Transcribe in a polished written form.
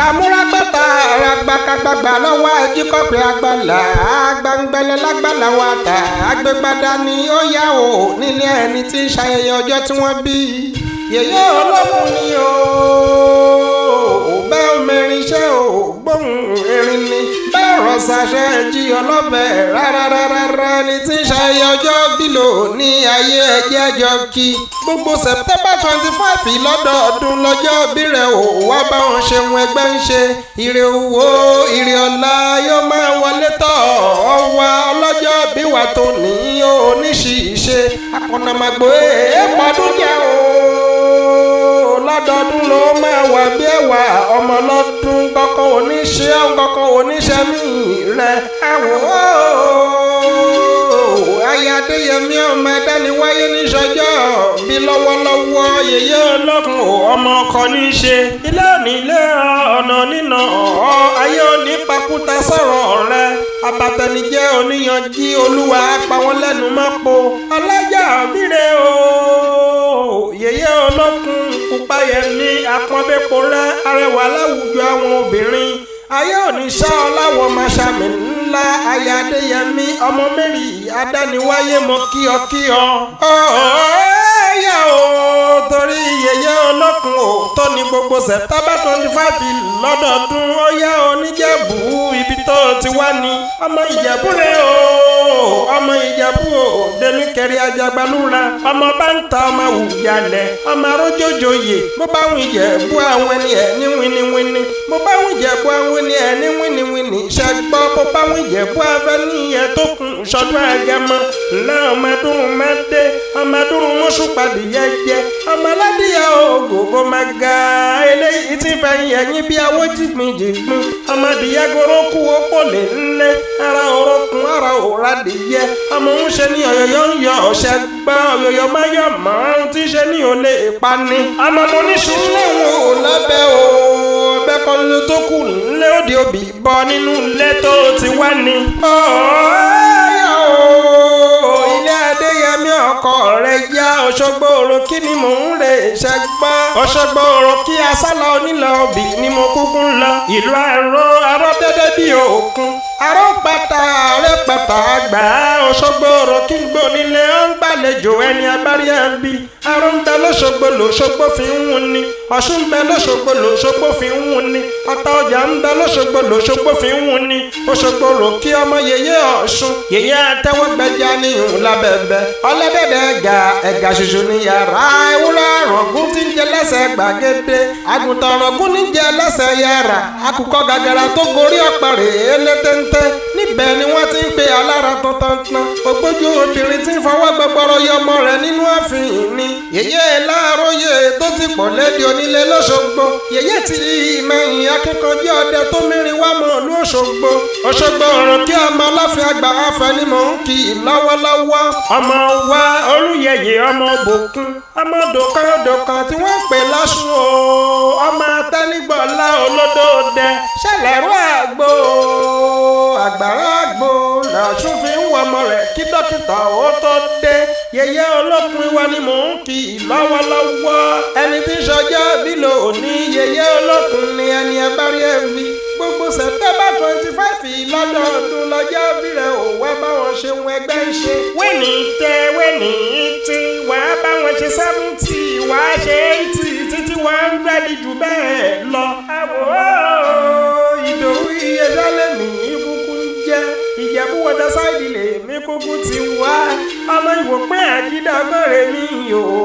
kàmúrágbàtà àràgbàkàgbàgbà lọ́wọ́ ajíkọ̀pẹ́ àgbàlá àgbàǹgbẹ̀lẹ̀ lágbàlá wa tà àgbẹ̀gbàdà ni ó yá o nílé ẹni tí ń ṣayẹyẹ ọjọ́ tí wọ́n bí yèyé olókùn ni o bẹ́ẹ̀ omerin ṣe o gbóhùn erin ni bẹ́ẹ̀ rọ̀ṣàṣẹ́ jí ọlọ́bẹ̀ rárá ni tí ń ṣayẹyẹ ọjọ́ bílò ní ayé ẹjẹ́ ẹjọ́ kí gbogbo September 25 lọ́dọọdún lọ́jọ́ bí rẹ̀ ò wá bá wọn ṣe wọn ẹgbẹ́ ń ṣe ire owó ire ọlá yóò máa wọlé tọ̀ ọ́ wá ọlọ́jọ́ bí wà tó ní oníṣìṣe akọ̀nàmàgbò èèpọ̀dún jẹ́ o lọ́dọọdún ló máa wà bí ẹ̀wà ọmọ lọ́dún kọ́kọ́ oníṣẹ́ kọ́kọ́ oníṣẹ́ mi rẹ̀ àwọn ayádéyẹmí ọmọ adániwáyé níṣọjọ́ bí lọ́wọ́lọ́wọ́ yèyé olókun ọmọ ọkọ ní í ṣe ilé òní ilé ọ̀nà nínà ayé òní pakúta sọ̀rọ̀ rẹ̀ abatẹnijẹ́ oníyanjí olúwa pa wọ́n lẹ́nu mọ́pọ̀ ọlọ́jà bíre o yèyé olókun pupa yẹn ní apọ́nbẹ́pọ̀ rẹ̀ arẹwà láwùjọ àwọn obìnrin ayé òní sá ọláwọ̀ máṣámì ńlá ayádéyẹmí ọmọ mẹ́rin adániwáyé mọ kíọ. ọ̀ọ́yà o torí yèyé olókun o tó ní gbogbo September 25 lọ́dọọdún ó yá oníjẹ̀bú ibi tó ti wá ní ọmọ ìjẹ̀bú rẹ̀ o ọmọ ìjẹ̀bú o dẹnu kẹrí ajagbalúra ọmọ bá ń ta ọmọ wùyálẹ̀ ọmọ arójójòyè mo bá ń ìjẹ̀bú àwọn ẹni ẹ̀ ní wíníwíní mo bá ń ìjẹ̀bú àwọn ẹni ẹ̀ ní wíníwíní ṣẹ́gbọ́ mo bá ń ìjẹ̀bú afẹ́ ní ìyẹn tó kún ṣọdún Agẹmọ ńlá ọmọdún mẹ́tẹ́ ọmọdún mọ́ṣúpadì yẹjẹ ọmọ aládìyà ògògó máa ga eléyìí tí fẹ̀yìn ẹ̀yìn bí awó jìgbìnjìgbìn ọmọdìyà gorókù ó pò lè ńlẹ̀ ara òrókùn ara òradìyẹ ọmọ ń ṣe ní ọ̀yọ̀yọ̀ ń yọ ọ̀ṣẹ́ gbá ọ̀yọ̀yọ̀ má yọ̀ mọ́ tí ṣe ní olè ìpani ọmọ mo ní ṣùgbọ́n ò lábẹ́ o ọbẹ̀ kan ló tó kù ńlẹ̀ òde òbí bọ́ nínú ilé tó ti wá ní. ọ̀ọ́yà o ilé adéyẹmí ọkọ rẹ̀ yá Òṣogbo òrò kí ni mò ń rè ṣe gbọ́ Òṣogbo òrò kí asálọ onílọ òbí ni mo kúkú ń lọ ìlú arọ dẹ́dẹ́ bí òkun arọ pátá ààrẹ pátá àgbà Òṣogbo òrò kí n gbó nílé ó ń gbàlejò ẹni agbárí ẹbí arọ ń bẹ lọ́ṣogbo lọ́ṣogbo fi ń wù ní Ọ̀ṣun ń bẹ lọ́ṣogbo lọ́ṣogbo fi ń wù ní Ọ̀tà ọjà ń bẹ lọ́ṣogbo lọ́ṣogbo fi ń wù ní Òṣogbo òrò kí ọmọ yèyé Ọ̀ṣun yèyé àtẹwọ́gbẹ́já ní ìhùn lábẹ́bẹ́ ọlẹ́dẹ̀dẹ̀ ẹ̀gà ṣoṣo ní yàrá ewúrẹ́ ọ̀rọ̀gún tí ń jẹ lẹ́sẹ̀ gbàgede àgùntàn ọ̀rọ̀gún ní jẹ lẹ́sẹ̀ yàrá àkùkọ gàgàrà tó gorí ọ̀pẹ̀rẹ̀ elétéńté níbẹ̀ ni wọ́n ti ń pe alára tuntun ògbójú obìnrin tí ń fọwọ́ gbọgbọrọ yọ ọmọ rẹ̀ nínú ààfin ni yèyé láàróyè tó ti pọ̀ lẹ́dí onílé lọ́ṣogbo yèyé ti ìmẹ̀yìn akíkanjú ọdẹ tó mẹ́rin wá mọ̀ ìlú Òṣogbo Òṣogbo ọ̀rọ̀ kí ọmọ ọlọ́fin àgbà afẹ́ ni mò ń kí lọ́wọ́lọ́wọ́ ọmọ wa olúyẹyẹ ọmọ bòkun ọmọ dòkan tí wọ́n pè lọ́sùn o ọmọ atẹ́nigbọ̀lá olódòdẹ ṣẹlẹ̀rú àgbo àgbàrá àgbo lọ́sùn fi ń wọ ọmọ rẹ̀ kí dókítà ó tó dé yèyé olókun wa ni mò ń kí lọ́wọ́lọ́wọ́ ẹni tí sọjọ́ bílò òní yèyé olókun ni ẹni ẹ bá rí ẹ wí gbogbo September 25 lọ́dọọdún lọ́jọ́ bí rẹ̀ ò wá báwọn ṣe wọn ẹgbẹ́ ń ṣe. wẹ́nì tẹ wẹ́nì tí wàá báwọn ṣe 70 wàá ṣe 80 títí 100 jù bẹ́ẹ̀ lọ. àwọ̀ Ìdòwú Iyèsálẹ̀ mi kúkú ń jẹ́ Ìjẹ̀bú wọ́dà sáìdì lè mí kúkú ti wá ọmọ Ìwò pé àjídàgbọ́rẹ̀ mi yòó.